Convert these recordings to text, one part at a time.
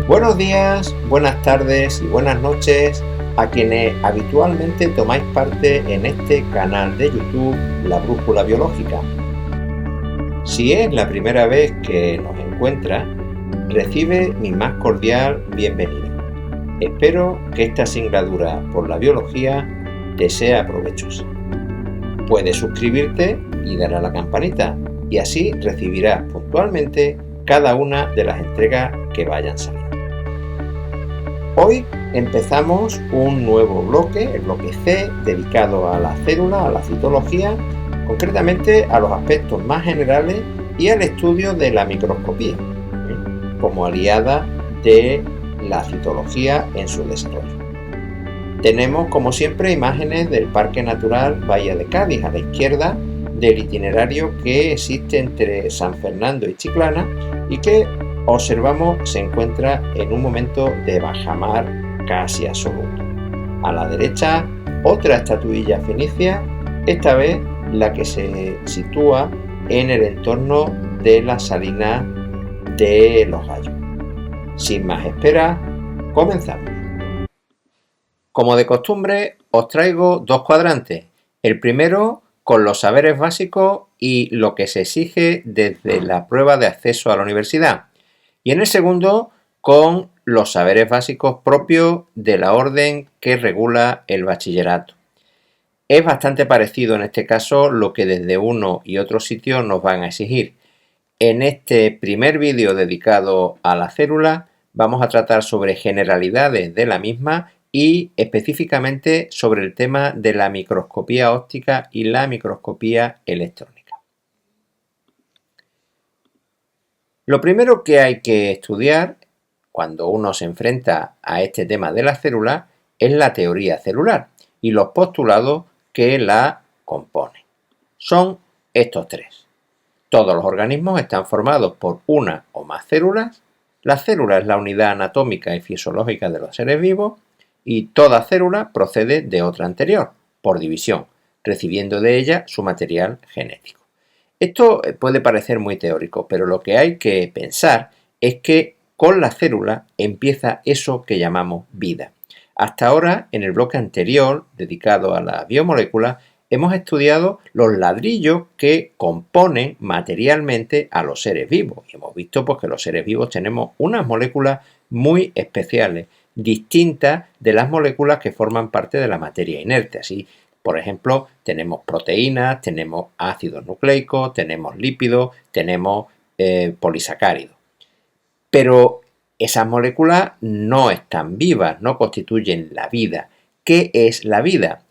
Buenos días, buenas tardes y buenas noches a quienes habitualmente tomáis parte en este canal de YouTube, La Brújula Biológica. Si es la primera vez que nos encuentras, recibe mi más cordial bienvenida. Espero que esta singladura por la biología te sea provechosa. Puedes suscribirte y dar a la campanita y así recibirás puntualmente cada una de las entregas que vayan saliendo. Hoy empezamos un nuevo bloque, el bloque C, dedicado a la célula, a la citología, concretamente a los aspectos más generales y al estudio de la microscopía, como aliada de la citología en su desarrollo. Tenemos, como siempre, imágenes del Parque Natural Bahía de Cádiz, a la izquierda del itinerario que existe entre San Fernando y Chiclana y que observamos se encuentra en un momento de bajamar casi absoluto. A la derecha, otra estatuilla fenicia, esta vez la que se sitúa en el entorno de la salina de Los Gallos. Sin más espera, comenzamos. Como de costumbre, os traigo dos cuadrantes. El primero con los saberes básicos y lo que se exige desde la prueba de acceso a la universidad. Y en el segundo, con los saberes básicos propios de la orden que regula el bachillerato. Es bastante parecido en este caso lo que desde uno y otro sitio nos van a exigir. En este primer vídeo dedicado a la célula vamos a tratar sobre generalidades de la misma y específicamente sobre el tema de la microscopía óptica y la microscopía electrónica. Lo primero que hay que estudiar cuando uno se enfrenta a este tema de la célula es la teoría celular y los postulados que la componen. Son estos tres. Todos los organismos están formados por una o más células. La célula es la unidad anatómica y fisiológica de los seres vivos y toda célula procede de otra anterior, por división, recibiendo de ella su material genético. Esto puede parecer muy teórico, pero lo que hay que pensar es que con la célula empieza eso que llamamos vida. Hasta ahora, en el bloque anterior, dedicado a la biomolécula, hemos estudiado los ladrillos que componen materialmente a los seres vivos. Y hemos visto pues, que los seres vivos tenemos unas moléculas muy especiales, distintas de las moléculas que forman parte de la materia inerte. Así, por ejemplo, tenemos proteínas, tenemos ácidos nucleicos, tenemos lípidos, tenemos polisacáridos. Pero esas moléculas no están vivas, no constituyen la vida. ¿Qué es la vida?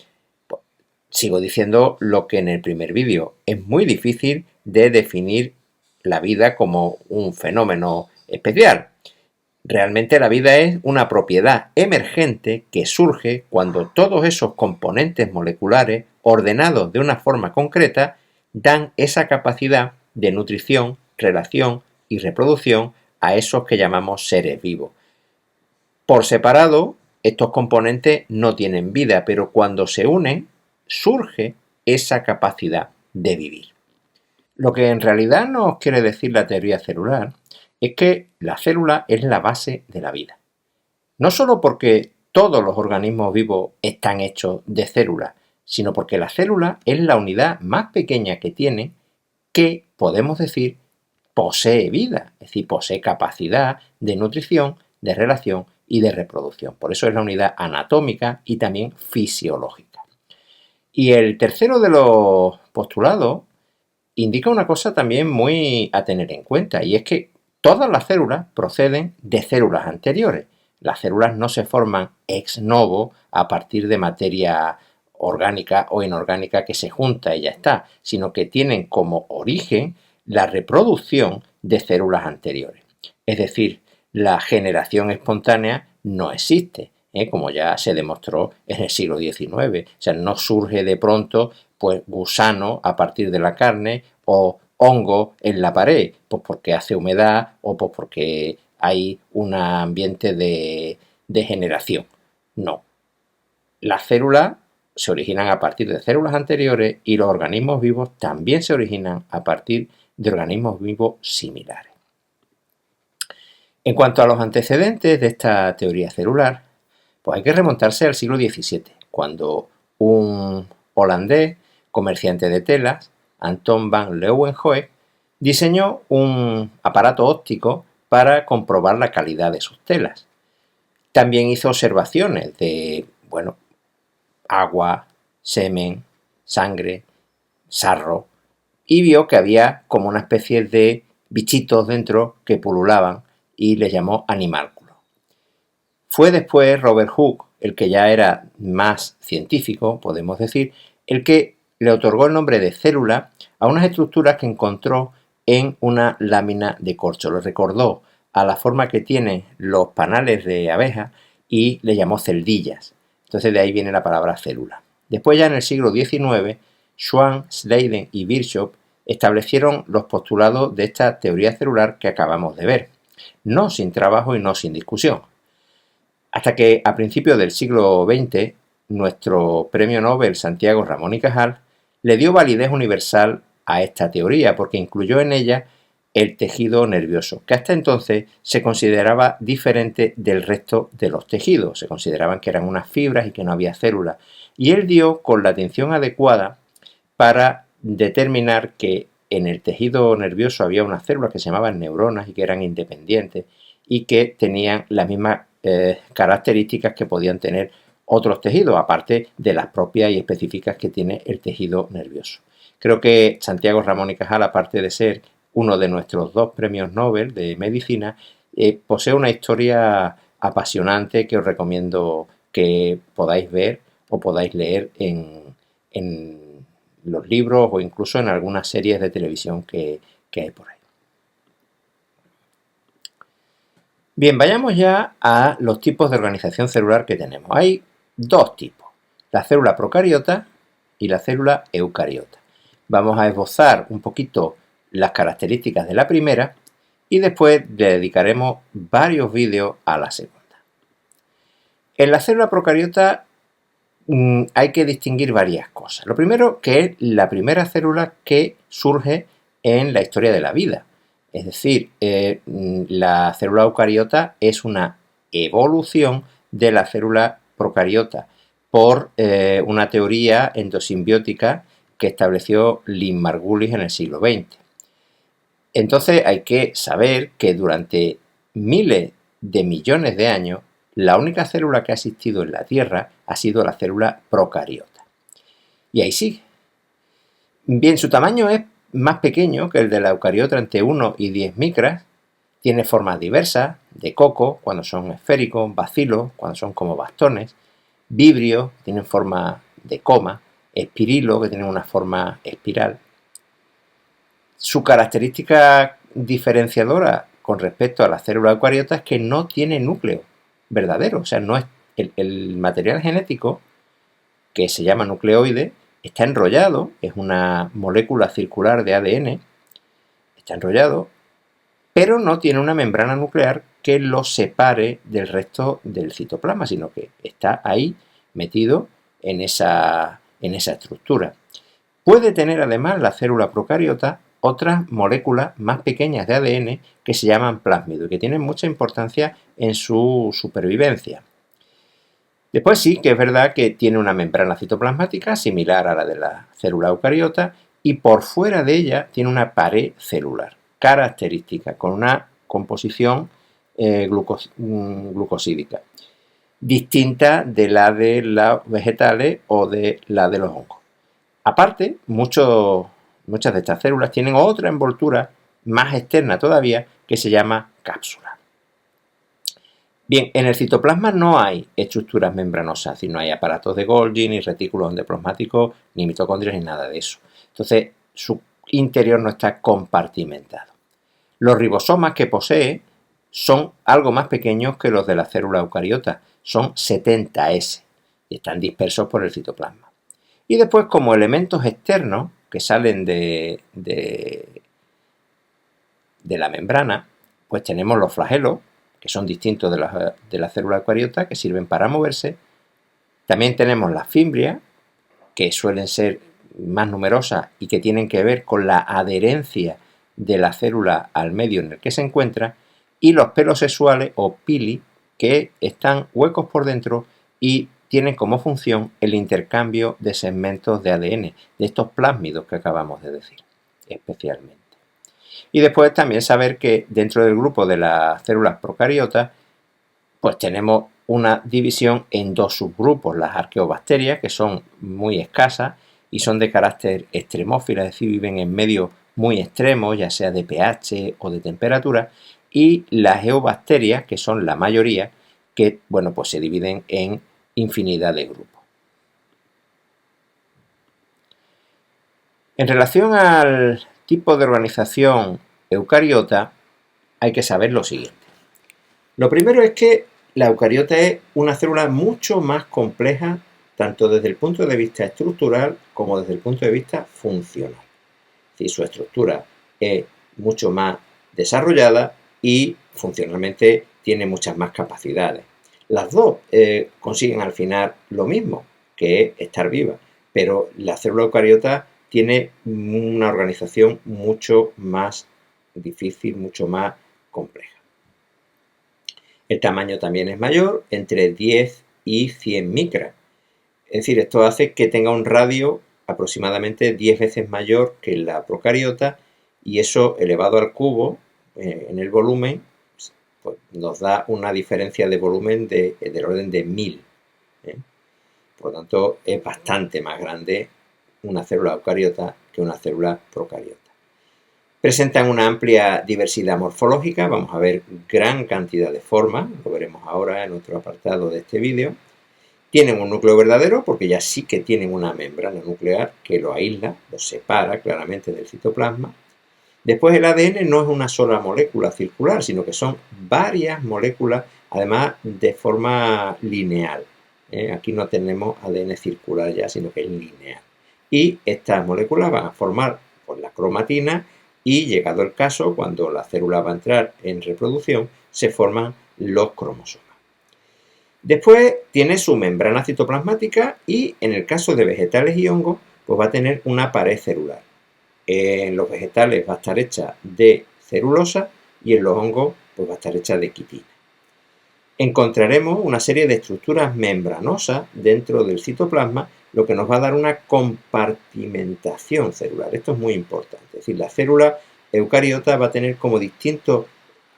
Pues, sigo diciendo lo que en el primer vídeo. Es muy difícil de definir la vida como un fenómeno especial. Realmente la vida es una propiedad emergente que surge cuando todos esos componentes moleculares, ordenados de una forma concreta, dan esa capacidad de nutrición, relación y reproducción a esos que llamamos seres vivos. Por separado, estos componentes no tienen vida, pero cuando se unen, surge esa capacidad de vivir. Lo que en realidad nos quiere decir la teoría celular es que la célula es la base de la vida. No solo porque todos los organismos vivos están hechos de células, sino porque la célula es la unidad más pequeña que tiene que, podemos decir, posee vida, es decir, posee capacidad de nutrición, de relación y de reproducción. Por eso es la unidad anatómica y también fisiológica. Y el tercero de los postulados indica una cosa también muy a tener en cuenta, y es que todas las células proceden de células anteriores. Las células no se forman ex novo a partir de materia orgánica o inorgánica que se junta y ya está, sino que tienen como origen la reproducción de células anteriores. Es decir, la generación espontánea no existe, como ya se demostró en el siglo XIX. O sea, no surge de pronto pues, gusano a partir de la carne o hongo en la pared, pues porque hace humedad o pues porque hay un ambiente de generación. No. Las células se originan a partir de células anteriores y los organismos vivos también se originan a partir de organismos vivos similares. En cuanto a los antecedentes de esta teoría celular, pues hay que remontarse al siglo XVII, cuando un holandés, comerciante de telas, Anton van Leeuwenhoek, diseñó un aparato óptico para comprobar la calidad de sus telas. También hizo observaciones de, agua, semen, sangre, sarro, y vio que había como una especie de bichitos dentro que pululaban y les llamó animálculos. Fue después Robert Hooke, el que ya era más científico, podemos decir, el que le otorgó el nombre de célula a unas estructuras que encontró en una lámina de corcho. Lo recordó a la forma que tienen los panales de abeja y le llamó celdillas. Entonces de ahí viene la palabra célula. Después ya en el siglo XIX, Schwann, Schleiden y Virchow establecieron los postulados de esta teoría celular que acabamos de ver, no sin trabajo y no sin discusión. Hasta que a principios del siglo XX, nuestro premio Nobel Santiago Ramón y Cajal le dio validez universal a esta teoría porque incluyó en ella el tejido nervioso, que hasta entonces se consideraba diferente del resto de los tejidos. Se consideraban que eran unas fibras y que no había células. Y él dio con la atención adecuada para determinar que en el tejido nervioso había unas células que se llamaban neuronas y que eran independientes y que tenían las mismas características que podían tener otros tejidos, aparte de las propias y específicas que tiene el tejido nervioso. Creo que Santiago Ramón y Cajal, aparte de ser uno de nuestros 2 premios Nobel de medicina, posee una historia apasionante que os recomiendo que podáis ver o podáis leer en los libros o incluso en algunas series de televisión que hay por ahí. Bien, vayamos ya a los tipos de organización celular que tenemos. Hay 2 tipos, la célula procariota y la célula eucariota. Vamos a esbozar un poquito las características de la primera y después le dedicaremos varios vídeos a la segunda. En la célula procariota hay que distinguir varias cosas. Lo primero, que es la primera célula que surge en la historia de la vida. Es decir, la célula eucariota es una evolución de la célula procariota por una teoría endosimbiótica que estableció Lynn Margulis en el siglo XX. Entonces hay que saber que durante miles de millones de años la única célula que ha existido en la Tierra ha sido la célula procariota. Y ahí sigue. Bien, su tamaño es más pequeño que el de la eucariota, entre 1 y 10 micras. Tiene formas diversas, de coco, cuando son esféricos, bacilos, cuando son como bastones, vibrios, que tienen forma de coma, espirilo, que tienen una forma espiral. Su característica diferenciadora con respecto a la célula eucariota es que no tiene núcleo verdadero, o sea, no es el material genético, que se llama nucleoide, está enrollado, es una molécula circular de ADN, está enrollado, pero no tiene una membrana nuclear que lo separe del resto del citoplasma, sino que está ahí metido en esa estructura. Puede tener además la célula procariota otras moléculas más pequeñas de ADN que se llaman plásmidos y que tienen mucha importancia en su supervivencia. Después sí que es verdad que tiene una membrana citoplasmática similar a la de la célula eucariota y por fuera de ella tiene una pared celular característica con una composición glucosídica distinta de la de los vegetales o de la de los hongos. Aparte, muchas de estas células tienen otra envoltura más externa todavía que se llama cápsula. Bien, en el citoplasma no hay estructuras membranosas, es decir, no hay aparatos de Golgi, ni retículos endoplasmáticos, ni mitocondrias, ni nada de eso. Entonces, su interior no está compartimentado. Los ribosomas que posee son algo más pequeños que los de la célula eucariota, son 70S y están dispersos por el citoplasma. Y después, como elementos externos que salen de la membrana, pues tenemos los flagelos, que son distintos de la célula eucariota, que sirven para moverse. También tenemos las fimbrias, que suelen ser más numerosas y que tienen que ver con la adherencia de la célula al medio en el que se encuentra. y los pelos sexuales o pili, que están huecos por dentro y tienen como función el intercambio de segmentos de ADN, de estos plásmidos que acabamos de decir, especialmente. Y después también saber que dentro del grupo de las células procariotas, pues tenemos una división en dos subgrupos, las arqueobacterias, que son muy escasas y son de carácter extremófilo, es decir, viven en medios muy extremos, ya sea de pH o de temperatura, y las eubacterias, que son la mayoría, que, bueno, pues se dividen en infinidad de grupos. En relación al tipo de organización eucariota, hay que saber lo siguiente. Lo primero es que la eucariota es una célula mucho más compleja, tanto desde el punto de vista estructural como desde el punto de vista funcional. Es decir, su estructura es mucho más desarrollada y funcionalmente tiene muchas más capacidades. Las dos consiguen al final lo mismo, que es estar viva, pero la célula eucariota tiene una organización mucho más difícil, mucho más compleja. El tamaño también es mayor, entre 10 y 100 micras. Es decir, esto hace que tenga un radio aproximadamente 10 veces mayor que la procariota, y eso elevado al cubo en el volumen pues nos da una diferencia de volumen del orden de 1000. Por lo tanto, es bastante más grande una célula eucariota que una célula procariota. Presentan una amplia diversidad morfológica, vamos a ver gran cantidad de formas, lo veremos ahora en otro apartado de este vídeo. Tienen un núcleo verdadero porque ya sí que tienen una membrana nuclear que lo aísla, lo separa claramente del citoplasma. Después el ADN no es una sola molécula circular, sino que son varias moléculas, además de forma lineal. Aquí no tenemos ADN circular ya, sino que es lineal. Y estas moléculas van a formar pues, la cromatina, y llegado el caso, cuando la célula va a entrar en reproducción, se forman los cromosomas. Después tiene su membrana citoplasmática y en el caso de vegetales y hongos, pues va a tener una pared celular. En los vegetales va a estar hecha de celulosa y en los hongos pues va a estar hecha de quitina. Encontraremos una serie de estructuras membranosas dentro del citoplasma, lo que nos va a dar una compartimentación celular. Esto es muy importante. Es decir, la célula eucariota va a tener como distintos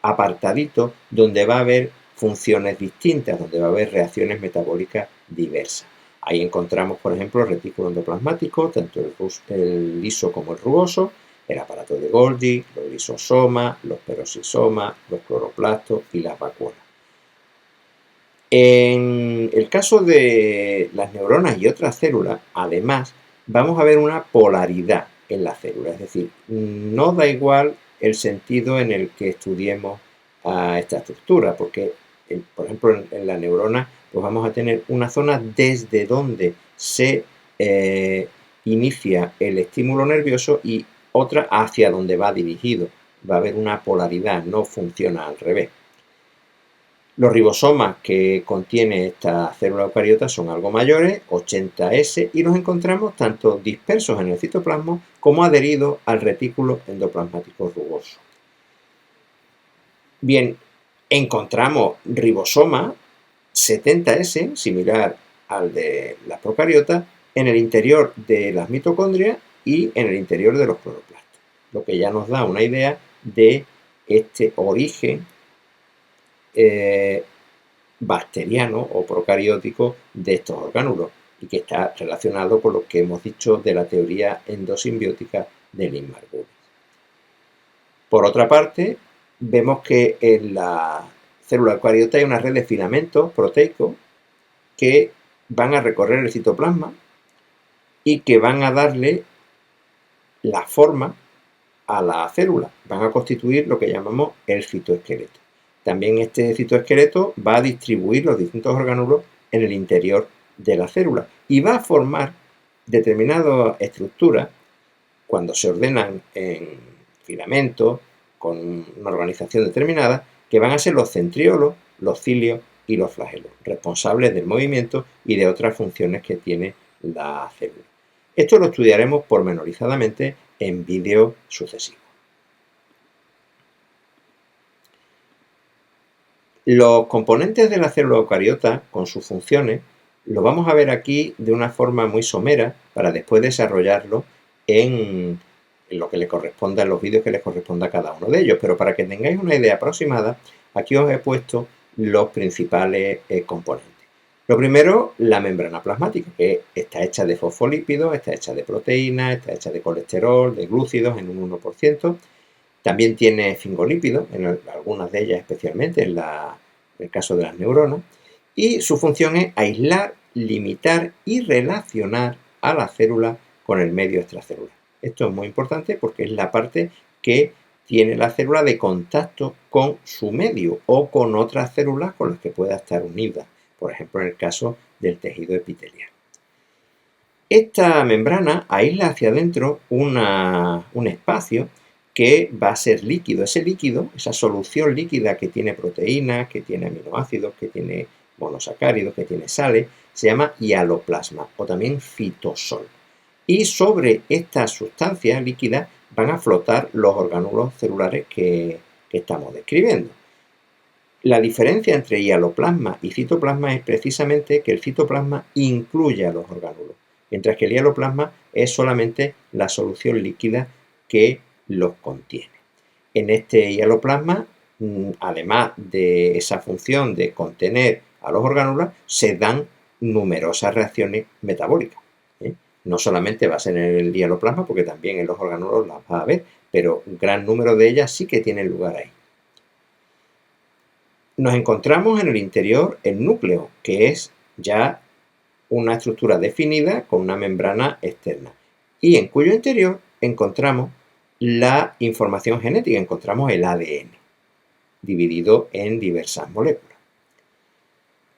apartaditos donde va a haber funciones distintas, donde va a haber reacciones metabólicas diversas. Ahí encontramos, por ejemplo, el retículo endoplasmático, tanto el liso como el rugoso, el aparato de Golgi, los lisosomas, los peroxisomas, los cloroplastos y las vacuolas. En el caso de las neuronas y otras células, además, vamos a ver una polaridad en la célula, es decir, no da igual el sentido en el que estudiemos a esta estructura, porque, por ejemplo, en la neurona, pues vamos a tener una zona desde donde se inicia el estímulo nervioso y otra hacia donde va dirigido. Va a haber una polaridad, no funciona al revés. Los ribosomas que contiene esta célula eucariota son algo mayores, 80S, y los encontramos tanto dispersos en el citoplasma como adheridos al retículo endoplasmático rugoso. Bien, encontramos ribosoma 70S, similar al de las procariotas, en el interior de las mitocondrias y en el interior de los cloroplastos, lo que ya nos da una idea de este origen bacteriano o procariótico de estos orgánulos y que está relacionado con lo que hemos dicho de la teoría endosimbiótica de Lynn-Margulis. Por otra parte, vemos que en la célula eucariota hay una red de filamentos proteicos que van a recorrer el citoplasma y que van a darle la forma a la célula, van a constituir lo que llamamos el citoesqueleto. También este citoesqueleto va a distribuir los distintos orgánulos en el interior de la célula y va a formar determinadas estructuras cuando se ordenan en filamentos con una organización determinada, que van a ser los centriolos, los cilios y los flagelos, responsables del movimiento y de otras funciones que tiene la célula. Esto lo estudiaremos pormenorizadamente en vídeos sucesivos. Los componentes de la célula eucariota, con sus funciones, lo vamos a ver aquí de una forma muy somera para después desarrollarlo en lo que le corresponda, en los vídeos que les corresponda a cada uno de ellos. Pero para que tengáis una idea aproximada, aquí os he puesto los principales componentes. Lo primero, la membrana plasmática, que está hecha de fosfolípidos, está hecha de proteínas, está hecha de colesterol, de glúcidos en un 1%. También tiene esfingolípidos, en algunas de ellas especialmente, en el caso de las neuronas. Y su función es aislar, limitar y relacionar a la célula con el medio extracelular. Esto es muy importante porque es la parte que tiene la célula de contacto con su medio o con otras células con las que pueda estar unida, por ejemplo en el caso del tejido epitelial. Esta membrana aísla hacia adentro un espacio que va a ser líquido. Ese líquido, esa solución líquida que tiene proteínas, que tiene aminoácidos, que tiene monosacáridos, que tiene sales, se llama hialoplasma o también citosol. Y sobre esta sustancia líquida van a flotar los orgánulos celulares que estamos describiendo. La diferencia entre hialoplasma y citoplasma es precisamente que el citoplasma incluye a los orgánulos, mientras que el hialoplasma es solamente la solución líquida que los contiene. En este hialoplasma, además de esa función de contener a los orgánulos, se dan numerosas reacciones metabólicas. No solamente va a ser en el hialoplasma, porque también en los orgánulos las va a haber, pero un gran número de ellas sí que tienen lugar ahí. Nos encontramos en el interior el núcleo, que es ya una estructura definida con una membrana externa, y en cuyo interior encontramos la información genética, encontramos el ADN, dividido en diversas moléculas.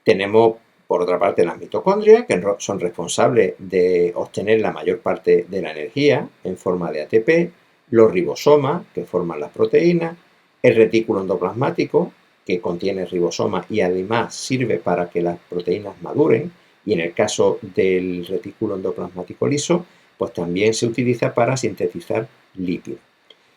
Tenemos, por otra parte, las mitocondrias, que son responsables de obtener la mayor parte de la energía en forma de ATP, los ribosomas, que forman las proteínas, el retículo endoplasmático, que contiene ribosomas y además sirve para que las proteínas maduren, y en el caso del retículo endoplasmático liso, pues también se utiliza para sintetizar lípidos.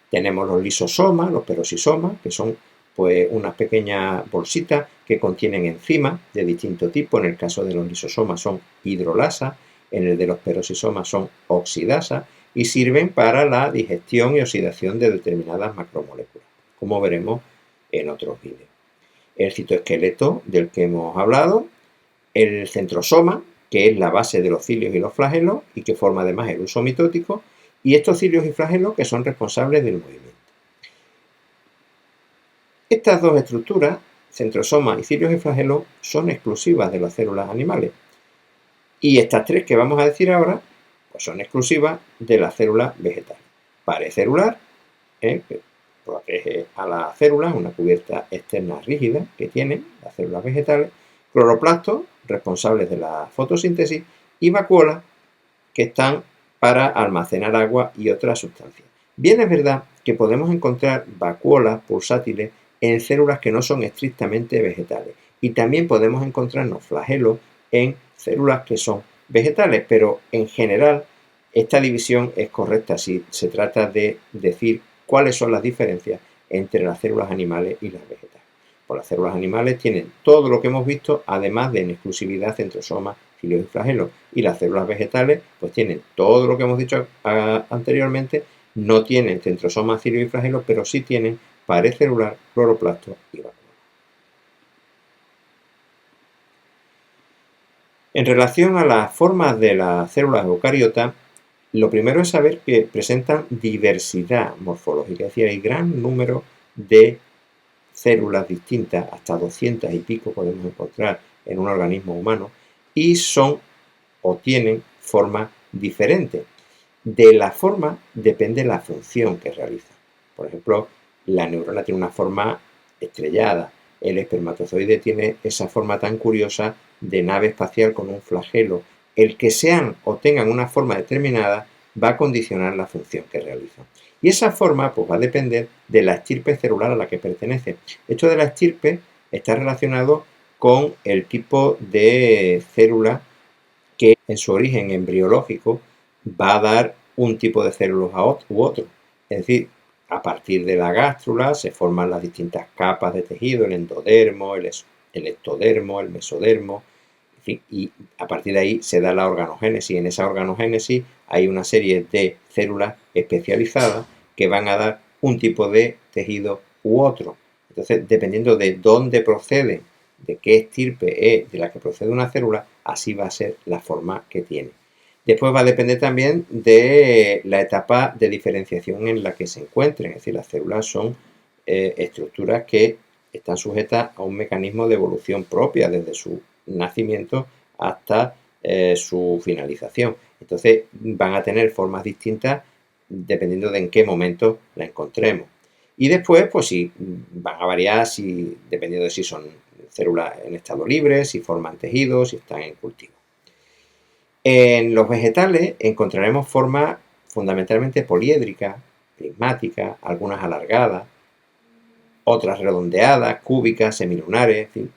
Tenemos los lisosomas, los perosisomas, que son pues unas pequeñas bolsitas que contienen enzimas de distinto tipo. En el caso de los lisosomas son hidrolasas, en el de los perosisomas son oxidasas y sirven para la digestión y oxidación de determinadas macromoléculas, como veremos en otros vídeos. El citoesqueleto del que hemos hablado, el centrosoma, que es la base de los cilios y los flagelos y que forma además el uso mitótico, y estos cilios y flagelos que son responsables del movimiento. Estas dos estructuras, centrosoma y cilios y flagelos, son exclusivas de las células animales. Y estas tres que vamos a decir ahora, pues son exclusivas de las células vegetales. Pared celular, que protege a las células, una cubierta externa rígida que tienen las células vegetales, cloroplastos, responsables de la fotosíntesis, y vacuolas, que están para almacenar agua y otras sustancias. Bien es verdad que podemos encontrar vacuolas pulsátiles en células que no son estrictamente vegetales, y también podemos encontrarnos flagelos en células que son vegetales, pero en general esta división es correcta si se trata de decir cuáles son las diferencias entre las células animales y las vegetales. Pues las células animales tienen todo lo que hemos visto, además de en exclusividad centrosomas, cilios y flagelos, y las células vegetales pues tienen todo lo que hemos dicho anteriormente, no tienen centrosomas, cilios y flagelos, pero sí tienen pared celular, cloroplasto y vacuola. En relación a las formas de las células eucariotas, lo primero es saber que presentan diversidad morfológica, es decir, hay gran número de células distintas, hasta 200 y pico podemos encontrar en un organismo humano, y son o tienen formas diferentes. De la forma depende la función que realiza. Por ejemplo, la neurona tiene una forma estrellada, el espermatozoide tiene esa forma tan curiosa de nave espacial con un flagelo. El que sean o tengan una forma determinada va a condicionar la función que realizan. Y esa forma pues, va a depender de la estirpe celular a la que pertenece. Esto de la estirpe está relacionado con el tipo de célula que en su origen embriológico va a dar un tipo de células u otro. Es decir, a partir de la gástrula se forman las distintas capas de tejido, el endodermo, el ectodermo, el mesodermo, en fin, y a partir de ahí se da la organogénesis. En esa organogénesis hay una serie de células especializadas que van a dar un tipo de tejido u otro. Entonces, dependiendo de dónde procede, de qué estirpe es de la que procede una célula, así va a ser la forma que tiene. Después va a depender también de la etapa de diferenciación en la que se encuentren. Es decir, las células son estructuras que están sujetas a un mecanismo de evolución propia desde su nacimiento hasta su finalización. Entonces van a tener formas distintas dependiendo de en qué momento la encontremos. Y después, pues sí, van a variar dependiendo de si son células en estado libre, si forman tejidos, si están en cultivo. En los vegetales encontraremos formas fundamentalmente poliédricas, prismáticas, algunas alargadas, otras redondeadas, cúbicas, semilunares, en fin,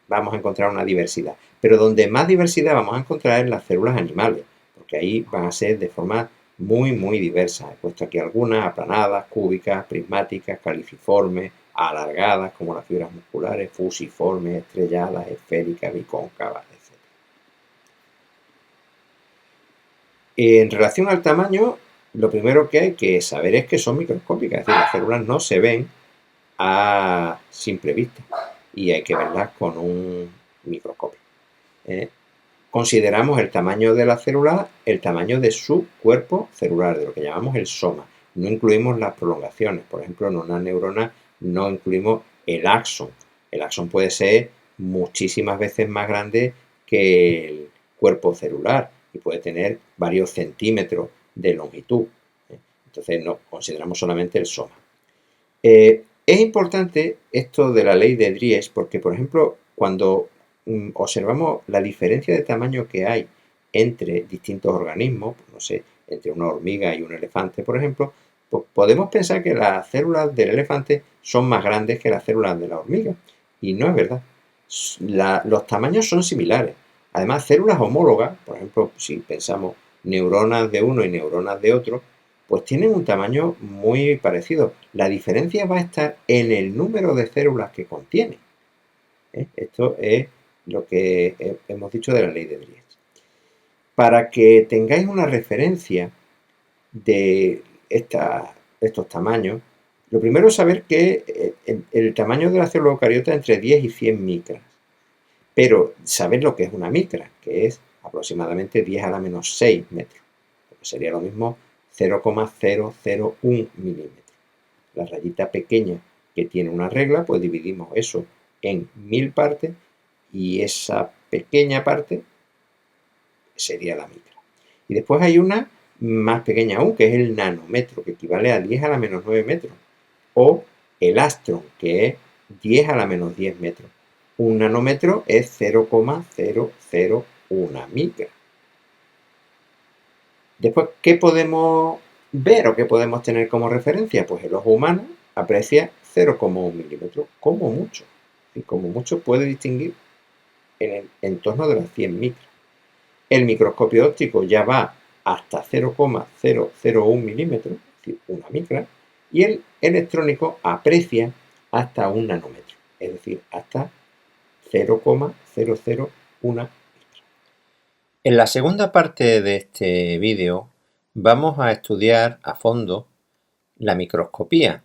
vamos a encontrar una diversidad. Pero donde más diversidad vamos a encontrar en las células animales, porque ahí van a ser de formas muy, muy diversas. He puesto aquí algunas aplanadas, cúbicas, prismáticas, caliciformes, alargadas, como las fibras musculares, fusiformes, estrelladas, esféricas, bicóncavas, etc. En relación al tamaño, lo primero que hay que saber es que son microscópicas, es decir, las células no se ven a simple vista y hay que verlas con un microscopio. Consideramos el tamaño de la célula el tamaño de su cuerpo celular, de lo que llamamos el soma. No incluimos las prolongaciones. Por ejemplo, en una neurona no incluimos el axón. El axón puede ser muchísimas veces más grande que el cuerpo celular y puede tener varios centímetros de longitud. Entonces no consideramos solamente el soma. Es importante esto de la ley de Dries porque, por ejemplo, cuando observamos la diferencia de tamaño que hay entre distintos organismos, no sé, entre una hormiga y un elefante, por ejemplo, pues podemos pensar que las células del elefante son más grandes que las células de la hormiga. Y no es verdad. Los tamaños son similares. Además, células homólogas, por ejemplo, si pensamos neuronas de uno y neuronas de otro, pues tienen un tamaño muy parecido. La diferencia va a estar en el número de células que contiene. Esto es lo que hemos dicho de la ley de Dries. Para que tengáis una referencia de estos tamaños, lo primero es saber que el tamaño de la célula eucariota es entre 10 y 100 micras. Pero saber lo que es una micra, que es aproximadamente 10 a la menos 6 metros. Sería lo mismo 0,001 milímetros. La rayita pequeña que tiene una regla, pues dividimos eso en 1000 partes y esa pequeña parte sería la micra. Y después hay una más pequeña aún, que es el nanómetro, que equivale a 10 a la menos 9 metros. O el ástron, que es 10 a la menos 10 metros. Un nanómetro es 0,001 micra. Después, ¿qué podemos ver o qué podemos tener como referencia? Pues el ojo humano aprecia 0,1 milímetros, como mucho. Y como mucho puede distinguir en el entorno de las 100 micras. El microscopio óptico ya va hasta 0,001 milímetros, es decir, una micra, y el electrónico aprecia hasta un nanómetro, es decir, hasta 0,001 micra. En la segunda parte de este vídeo vamos a estudiar a fondo la microscopía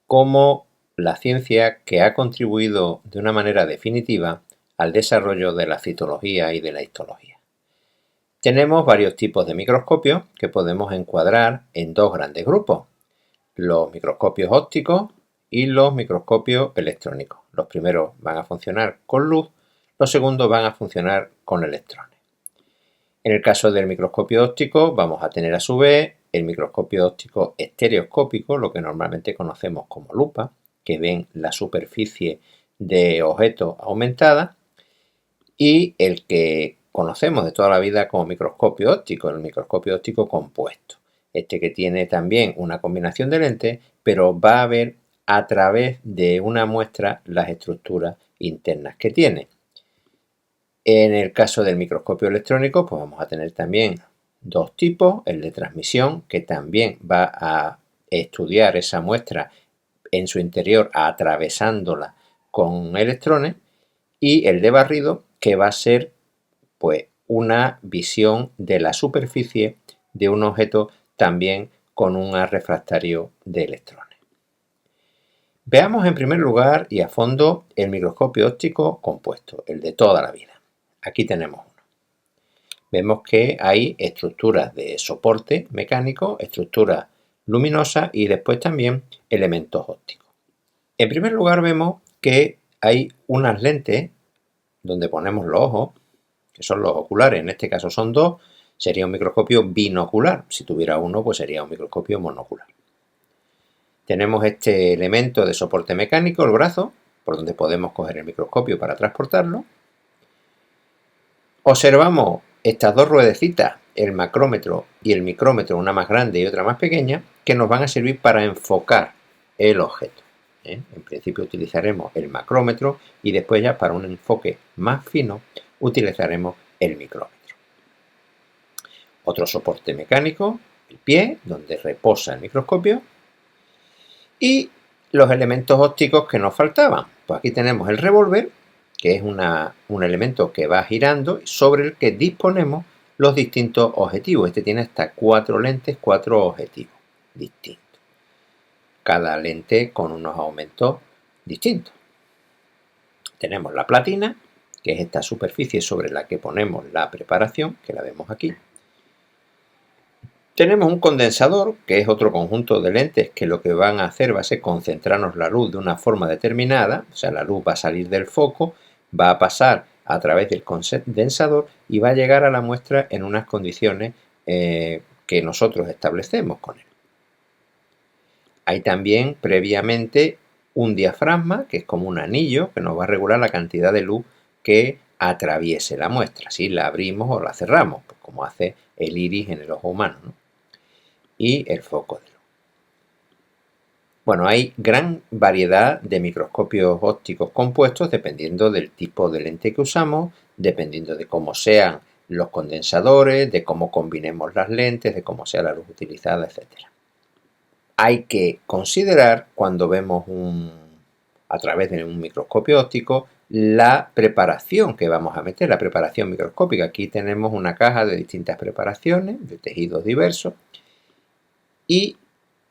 como la ciencia que ha contribuido de una manera definitiva al desarrollo de la citología y de la histología. Tenemos varios tipos de microscopios que podemos encuadrar en dos grandes grupos: los microscopios ópticos y los microscopios electrónicos. Los primeros van a funcionar con luz, los segundos van a funcionar con electrones. En el caso del microscopio óptico vamos a tener a su vez el microscopio óptico estereoscópico, lo que normalmente conocemos como lupa, que ven la superficie de objetos aumentada, y el que conocemos de toda la vida como microscopio óptico, el microscopio óptico compuesto. Este que tiene también una combinación de lentes, pero va a ver a través de una muestra las estructuras internas que tiene. En el caso del microscopio electrónico, pues vamos a tener también dos tipos: el de transmisión, que también va a estudiar esa muestra en su interior atravesándola con electrones, y el de barrido, que va a ser pues una visión de la superficie de un objeto también con un haz refractario de electrones. Veamos en primer lugar y a fondo el microscopio óptico compuesto, el de toda la vida. Aquí tenemos uno. Vemos que hay estructuras de soporte mecánico, estructuras luminosas y después también elementos ópticos. En primer lugar vemos que hay unas lentes donde ponemos los ojos, que son los oculares, en este caso son dos, sería un microscopio binocular. Si tuviera uno, pues sería un microscopio monocular. Tenemos este elemento de soporte mecánico, el brazo, por donde podemos coger el microscopio para transportarlo. Observamos estas dos ruedecitas, el macrómetro y el micrómetro, una más grande y otra más pequeña, que nos van a servir para enfocar el objeto. En principio utilizaremos el macrómetro y después ya para un enfoque más fino utilizaremos el micrómetro. Otro soporte mecánico, el pie, donde reposa el microscopio, y los elementos ópticos que nos faltaban. Pues aquí tenemos el revólver, que es un elemento que va girando sobre el que disponemos los distintos objetivos. Este tiene hasta 4 lentes, 4 objetivos distintos. Cada lente con unos aumentos distintos. Tenemos la platina, que es esta superficie sobre la que ponemos la preparación, que la vemos aquí. Tenemos un condensador, que es otro conjunto de lentes que lo que van a hacer va a ser concentrarnos la luz de una forma determinada, o sea, la luz va a salir del foco, va a pasar a través del condensador y va a llegar a la muestra en unas condiciones que nosotros establecemos con él. Hay también previamente un diafragma, que es como un anillo, que nos va a regular la cantidad de luz que atraviese la muestra, si la abrimos o la cerramos, pues como hace el iris en el ojo humano, ¿no? Y el foco de luz. Bueno, hay gran variedad de microscopios ópticos compuestos dependiendo del tipo de lente que usamos, dependiendo de cómo sean los condensadores, de cómo combinemos las lentes, de cómo sea la luz utilizada, etc. Hay que considerar cuando vemos a través de un microscopio óptico la preparación que vamos a meter, la preparación microscópica. Aquí tenemos una caja de distintas preparaciones, de tejidos diversos, y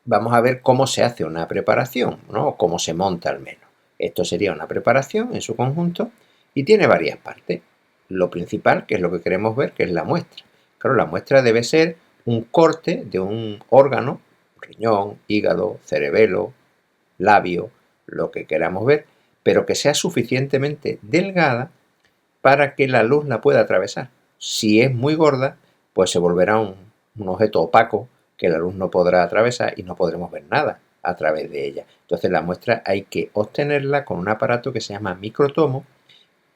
vamos a ver cómo se hace una preparación, ¿no? O cómo se monta al menos. Esto sería una preparación en su conjunto y tiene varias partes. Lo principal, que es lo que queremos ver, que es la muestra. Claro, la muestra debe ser un corte de un órgano, riñón, hígado, cerebelo, labio, lo que queramos ver, pero que sea suficientemente delgada para que la luz la pueda atravesar. Si es muy gorda, pues se volverá un objeto opaco que la luz no podrá atravesar y no podremos ver nada a través de ella. Entonces la muestra hay que obtenerla con un aparato que se llama microtomo,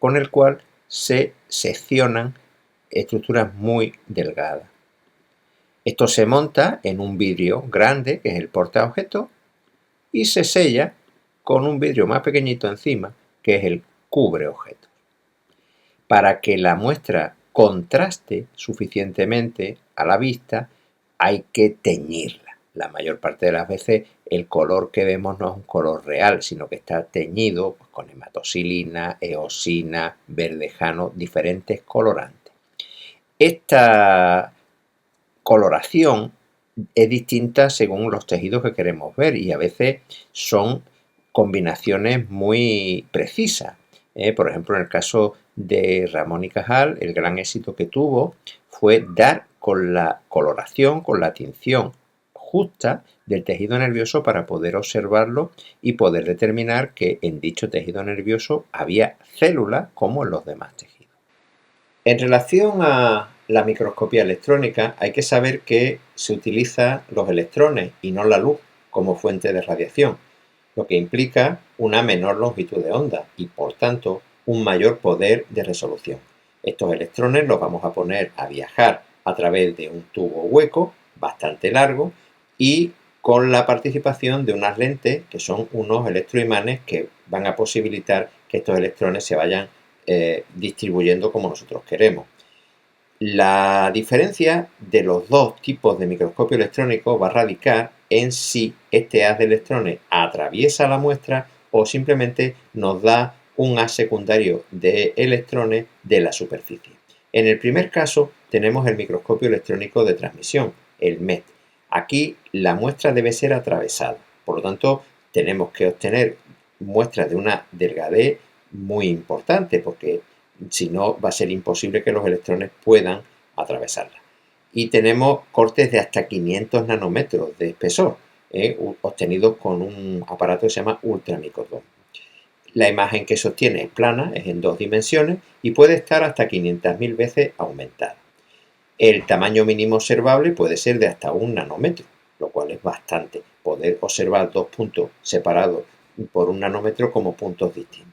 con el cual se seccionan estructuras muy delgadas. Esto se monta en un vidrio grande, que es el portaobjetos, y se sella con un vidrio más pequeñito encima, que es el cubreobjetos. Para que la muestra contraste suficientemente a la vista, hay que teñirla. La mayor parte de las veces el color que vemos no es un color real, sino que está teñido con hematoxilina, eosina, verdejano, diferentes colorantes. Esta coloración es distinta según los tejidos que queremos ver y a veces son combinaciones muy precisas. Por ejemplo, en el caso de Ramón y Cajal, el gran éxito que tuvo fue dar con la coloración, con la tinción justa del tejido nervioso para poder observarlo y poder determinar que en dicho tejido nervioso había células como en los demás tejidos. En relación a la microscopía electrónica, hay que saber que se utilizan los electrones y no la luz como fuente de radiación, lo que implica una menor longitud de onda y, por tanto, un mayor poder de resolución. Estos electrones los vamos a poner a viajar a través de un tubo hueco bastante largo y con la participación de unas lentes que son unos electroimanes que van a posibilitar que estos electrones se vayan distribuyendo como nosotros queremos. La diferencia de los dos tipos de microscopio electrónico va a radicar en si este haz de electrones atraviesa la muestra o simplemente nos da un haz secundario de electrones de la superficie. En el primer caso tenemos el microscopio electrónico de transmisión, el MET. Aquí la muestra debe ser atravesada, por lo tanto tenemos que obtener muestras de una delgadez muy importante, porque si no va a ser imposible que los electrones puedan atravesarla. Y tenemos cortes de hasta 500 nanómetros de espesor, obtenidos con un aparato que se llama ultramicrodón. La imagen que se obtiene es plana, es en 2 dimensiones y puede estar hasta 500.000 veces aumentada. El tamaño mínimo observable puede ser de hasta 1 nanómetro, lo cual es bastante. Poder observar 2 puntos separados por 1 nanómetro como puntos distintos.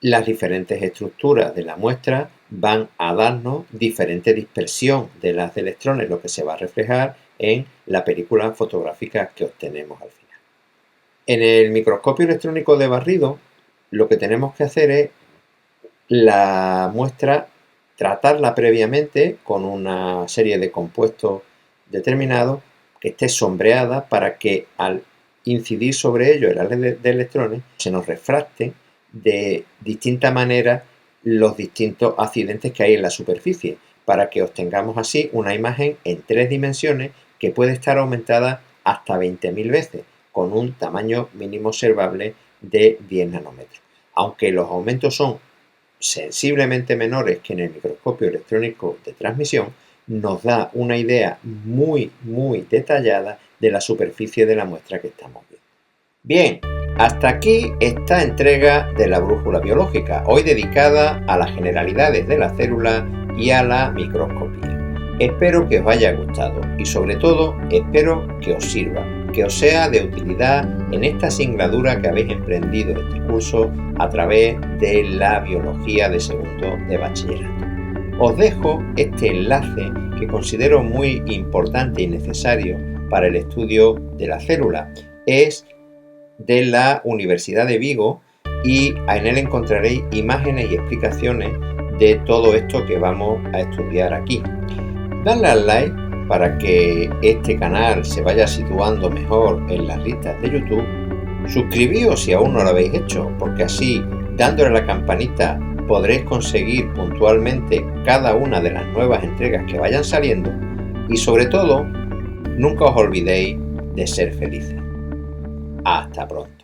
Las diferentes estructuras de la muestra van a darnos diferente dispersión de las electrones, lo que se va a reflejar en la película fotográfica que obtenemos al final. En el microscopio electrónico de barrido, lo que tenemos que hacer es la muestra, tratarla previamente con una serie de compuestos determinados que esté sombreada para que al incidir sobre ello el haz de electrones se nos refracten de distinta manera los distintos accidentes que hay en la superficie, para que obtengamos así una imagen en 3 dimensiones que puede estar aumentada hasta 20.000 veces, con un tamaño mínimo observable de 10 nanómetros. Aunque los aumentos son sensiblemente menores que en el microscopio electrónico de transmisión, nos da una idea muy detallada de la superficie de la muestra que estamos viendo. Bien, hasta aquí esta entrega de la brújula biológica, hoy dedicada a las generalidades de la célula y a la microscopía. Espero que os haya gustado y sobre todo espero que os sirva, que os sea de utilidad en esta singladura que habéis emprendido este curso a través de la biología de segundo de bachillerato. Os dejo este enlace que considero muy importante y necesario para el estudio de la célula. Es de la Universidad de Vigo y en él encontraréis imágenes y explicaciones de todo esto que vamos a estudiar aquí. Dadle al like para que este canal se vaya situando mejor en las listas de YouTube. Suscribíos si aún no lo habéis hecho, porque así, dándole a la campanita, podréis conseguir puntualmente cada una de las nuevas entregas que vayan saliendo. Y sobre todo, nunca os olvidéis de ser felices. Hasta pronto.